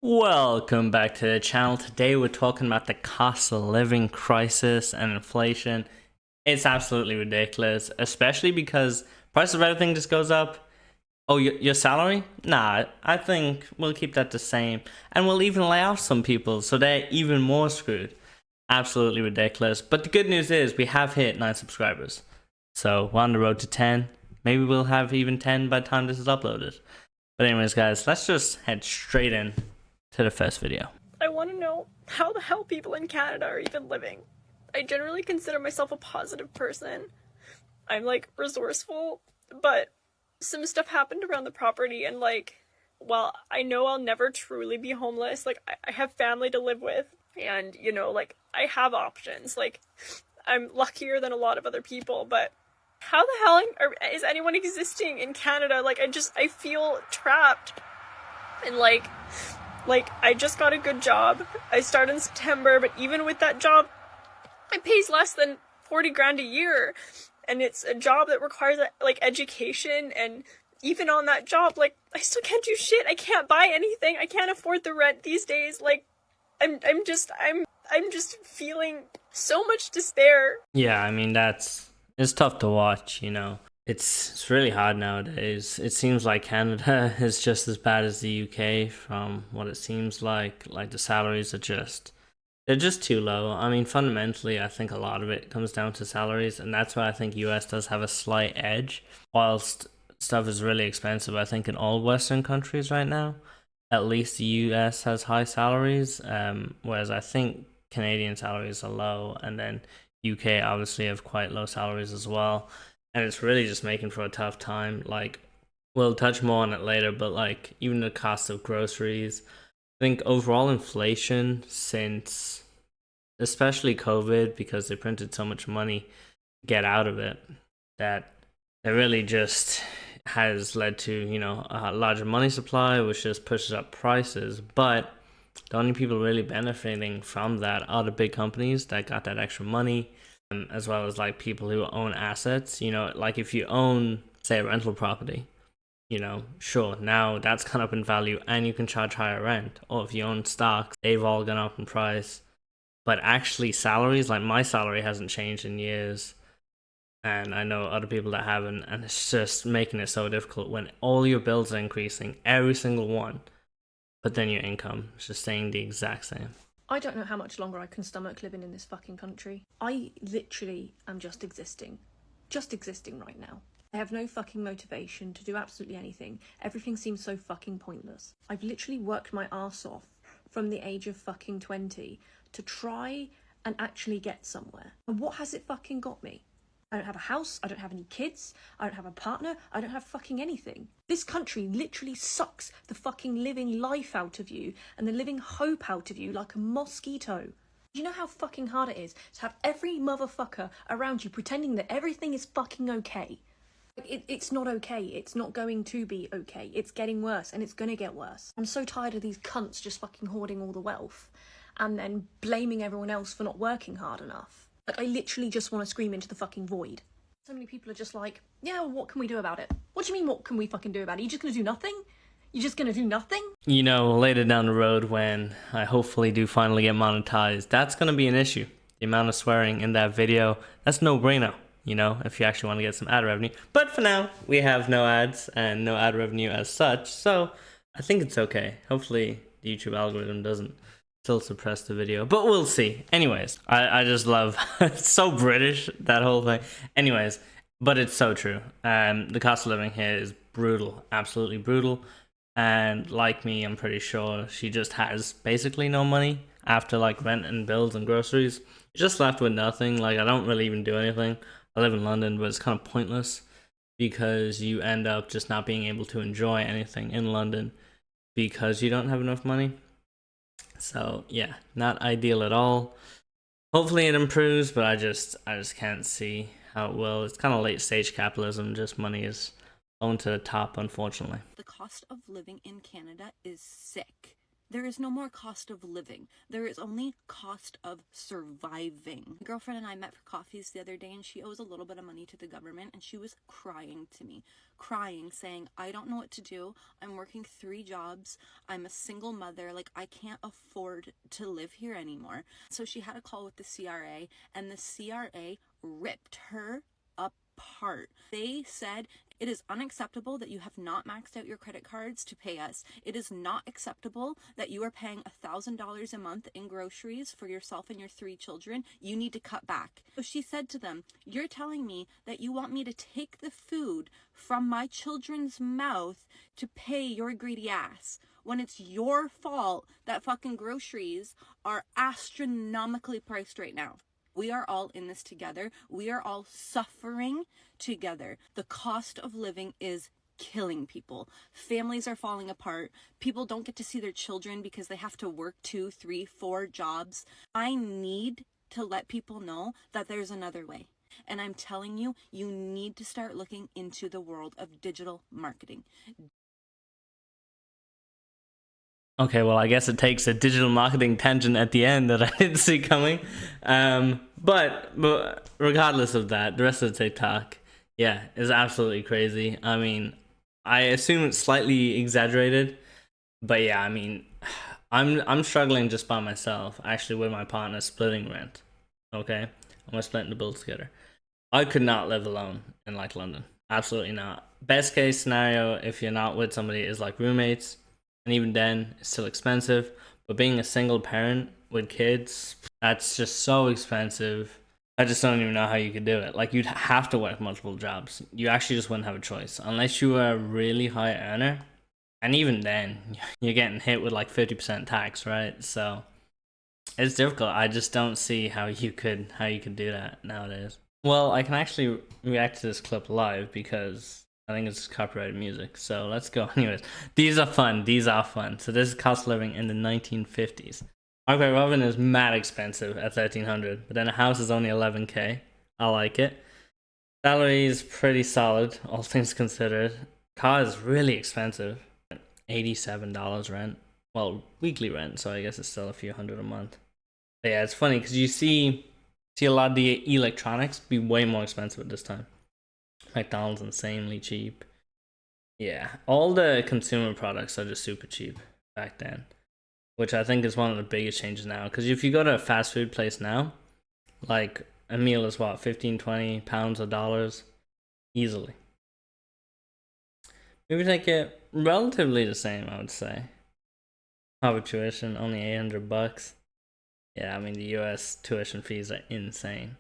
Welcome back to the channel. Today we're talking about the cost of living crisis and inflation. It's absolutely ridiculous, especially because price of everything just goes up. Oh, your salary? Nah, I think we'll keep that the same. And we'll even lay off some people so they're even more screwed. Absolutely ridiculous. But the good news is we have hit 9 subscribers. So we're on the road to 10. Maybe we'll have even 10 by the time this is uploaded. But anyways, guys, let's just head straight in to the first video. I want to know how the hell people in Canada are even living. I generally consider myself a positive person. I'm resourceful, but some stuff happened around the property, and while I know I'll never truly be homeless, I have family to live with, and I have options. I'm luckier than a lot of other people, but how the hell is anyone existing in Canada? I feel trapped, and I just got a good job. I start in September, but even with that job, it pays less than 40 grand a year. And it's a job that requires education, and even on that job, I still can't do shit. I can't buy anything. I can't afford the rent these days. I'm just feeling so much despair. Yeah, I mean it's tough to watch, you know. It's really hard nowadays. It seems like Canada is just as bad as the UK from what it seems like. Like the salaries they're just too low. I mean, fundamentally, I think a lot of it comes down to salaries, and that's why I think US does have a slight edge. Whilst stuff is really expensive, I think in all Western countries right now, at least the US has high salaries, whereas I think Canadian salaries are low, and then UK obviously have quite low salaries as well. And it's really just making for a tough time. Like, we'll touch more on it later, but like even the cost of groceries, I think overall inflation since especially COVID, because they printed so much money to get out of it, that it really just has led to, you know, a larger money supply, which just pushes up prices. But the only people really benefiting from that are the big companies that got that extra money, as well as like people who own assets. You know, like if you own, say, a rental property, you know, sure, now that's gone up in value and you can charge higher rent. Or if you own stocks, they've all gone up in price. But actually, salaries, like my salary hasn't changed in years. And I know other people that haven't. And it's just making it so difficult when all your bills are increasing, every single one. But then your income is just staying the exact same. I don't know how much longer I can stomach living in this fucking country. I literally am just existing. Just existing right now. I have no fucking motivation to do absolutely anything. Everything seems so fucking pointless. I've literally worked my ass off from the age of fucking 20 to try and actually get somewhere. And what has it fucking got me? I don't have a house, I don't have any kids, I don't have a partner, I don't have fucking anything. This country literally sucks the fucking living life out of you and the living hope out of you like a mosquito. Do you know how fucking hard it is to have every motherfucker around you pretending that everything is fucking okay? It's not okay. It's not going to be okay. It's getting worse, and it's gonna get worse. I'm so tired of these cunts just fucking hoarding all the wealth and then blaming everyone else for not working hard enough. I literally just want to scream into the fucking void. So many people are just like, yeah, well, what can we do about it? What do you mean, what can we fucking do about it? You just gonna do nothing? You just gonna do nothing? You know, later down the road when I hopefully do finally get monetized, that's gonna be an issue. The amount of swearing in that video, that's no brainer, you know, if you actually want to get some ad revenue. But for now, we have no ads and no ad revenue as such, so I think it's okay. Hopefully the YouTube algorithm doesn't still suppress the video, but we'll see. Anyways, I just love it's so British, that whole thing. Anyways, but it's so true. The cost of living here is brutal, absolutely brutal. And like me, I'm pretty sure she just has basically no money after like rent and bills and groceries. You're just left with nothing. Like, I don't really even do anything. I live in London, but it's kind of pointless because you end up just not being able to enjoy anything in London because you don't have enough money. So yeah, not ideal at all. Hopefully it improves, but I just can't see how it will. It's kind of late stage capitalism. Just money is going to the top, unfortunately. The cost of living in Canada is sick. There is no more cost of living. There is only cost of surviving. My girlfriend and I met for coffees the other day, and she owes a little bit of money to the government, and she was crying to me, crying, saying, I don't know what to do. I'm working 3 jobs. I'm a single mother. Like, I can't afford to live here anymore. So she had a call with the CRA, and the CRA ripped her apart. They said, it is unacceptable that you have not maxed out your credit cards to pay us. It is not acceptable that you are paying $1,000 a month in groceries for yourself and your 3 children. You need to cut back. So she said to them, you're telling me that you want me to take the food from my children's mouth to pay your greedy ass, when it's your fault that fucking groceries are astronomically priced right now. We are all in this together. We are all suffering together. The cost of living is killing people. Families are falling apart. People don't get to see their children because they have to work 2, 3, 4 jobs. I need to let people know that there's another way. And I'm telling you, you need to start looking into the world of digital marketing. Okay, well, I guess it takes a digital marketing tangent at the end that I didn't see coming. But regardless of that, the rest of the TikTok, yeah, is absolutely crazy. I mean, I assume it's slightly exaggerated, but yeah, I mean, I'm struggling just by myself, actually, with my partner splitting rent. Okay, and we're splitting the bills together. I could not live alone in like London. Absolutely not. Best case scenario, if you're not with somebody, is like roommates. And even then, it's still expensive. But being a single parent with kids, that's just so expensive. I just don't even know how you could do it. Like, you'd have to work multiple jobs. You actually just wouldn't have a choice. Unless you were a really high earner. And even then, you're getting hit with like 50% tax, right? So, it's difficult. I just don't see how you could do that nowadays. Well, I can actually react to this clip live because I think it's copyrighted music. So let's go. Anyways, these are fun. So this is cost of living in the 1950s. Microwave oven is mad expensive at $1,300, but then a house is only $11K. I like it. Salary is pretty solid, all things considered. Car is really expensive. $87 rent. Well, weekly rent, so I guess it's still a few hundred a month. But yeah, it's funny because you see a lot of the electronics be way more expensive at this time. McDonald's insanely cheap. Yeah, all the consumer products are just super cheap back then, which I think is one of the biggest changes now. Because if you go to a fast food place now, like a meal is what, 15-20 pounds or dollars easily. We would take it relatively the same, I would say. Harvard tuition only $800. Yeah, I mean the US tuition fees are insane.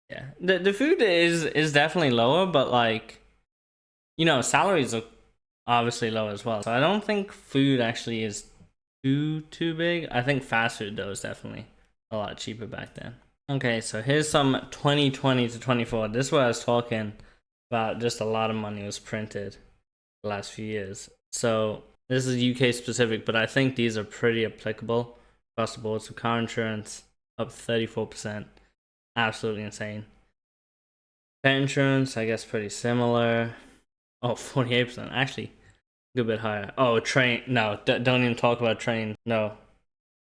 Yeah, the food is definitely lower, but like, you know, salaries are obviously low as well. So I don't think food actually is too big. I think fast food though is definitely a lot cheaper back then. Okay, so here's some 2020 to 24. This is what I was talking about. Just a lot of money was printed the last few years. So this is UK specific, but I think these are pretty applicable across the board. So car insurance up 34%. Absolutely insane. Pet insurance, I guess pretty similar. Oh, 48%. Actually, a good bit higher. Oh, train. No, don't even talk about trains. No,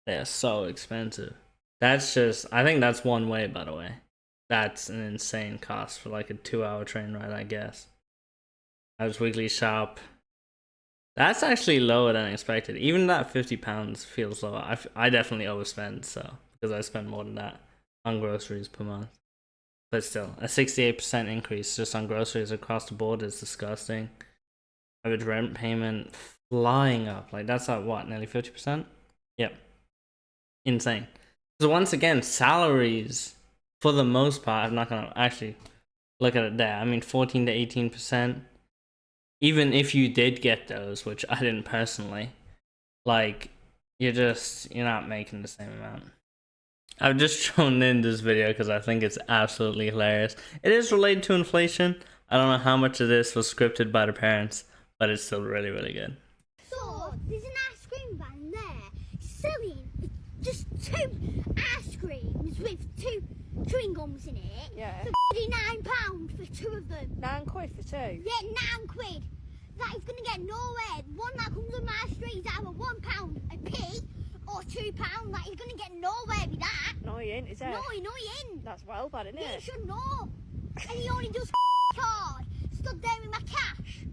they're so expensive. That's just, I think that's one way, by the way. That's an insane cost for like a 2-hour train ride, I guess. Average weekly shop. That's actually lower than expected. Even that £50 feels low. I definitely overspend, so, because I spend more than that on groceries per month. But still, a 68% increase just on groceries across the board is disgusting. Average rent payment flying up. Like, that's at what, nearly 50%? Yep. Insane. So once again, salaries, for the most part, I'm not going to actually look at it there. I mean, 14 to 18%. Even if you did get those, which I didn't personally, like, you're not making the same amount. I've just shown in this video because I think it's absolutely hilarious. It is related to inflation. I don't know how much of this was scripted by the parents, but it's still really, really good. So, there's an ice cream van there selling just 2 ice creams with 2 chewing gums in it. Yeah. For £9 for 2 of them. £9 for 2? Yeah, £9. that is going to get nowhere. One that comes on my street is either £1 a p or £2. Like, he's going to get nowhere with that. No, he ain't, is it? No, he ain't. That's well bad, isn't You it? should know. And he only does card. Stood there with my cash.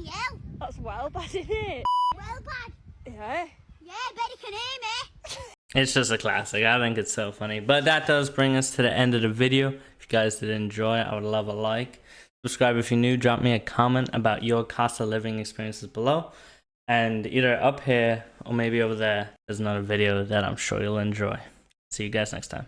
Hell. That's well bad, isn't it? Well bad. Yeah. Yeah, bet he can hear me. It's just a classic. I think it's so funny. But that does bring us to the end of the video. If you guys did enjoy, I would love a like. Subscribe if you're new. Drop me a comment about your cost of living experiences below. And either up here or maybe over there, there's another video that I'm sure you'll enjoy. See you guys next time.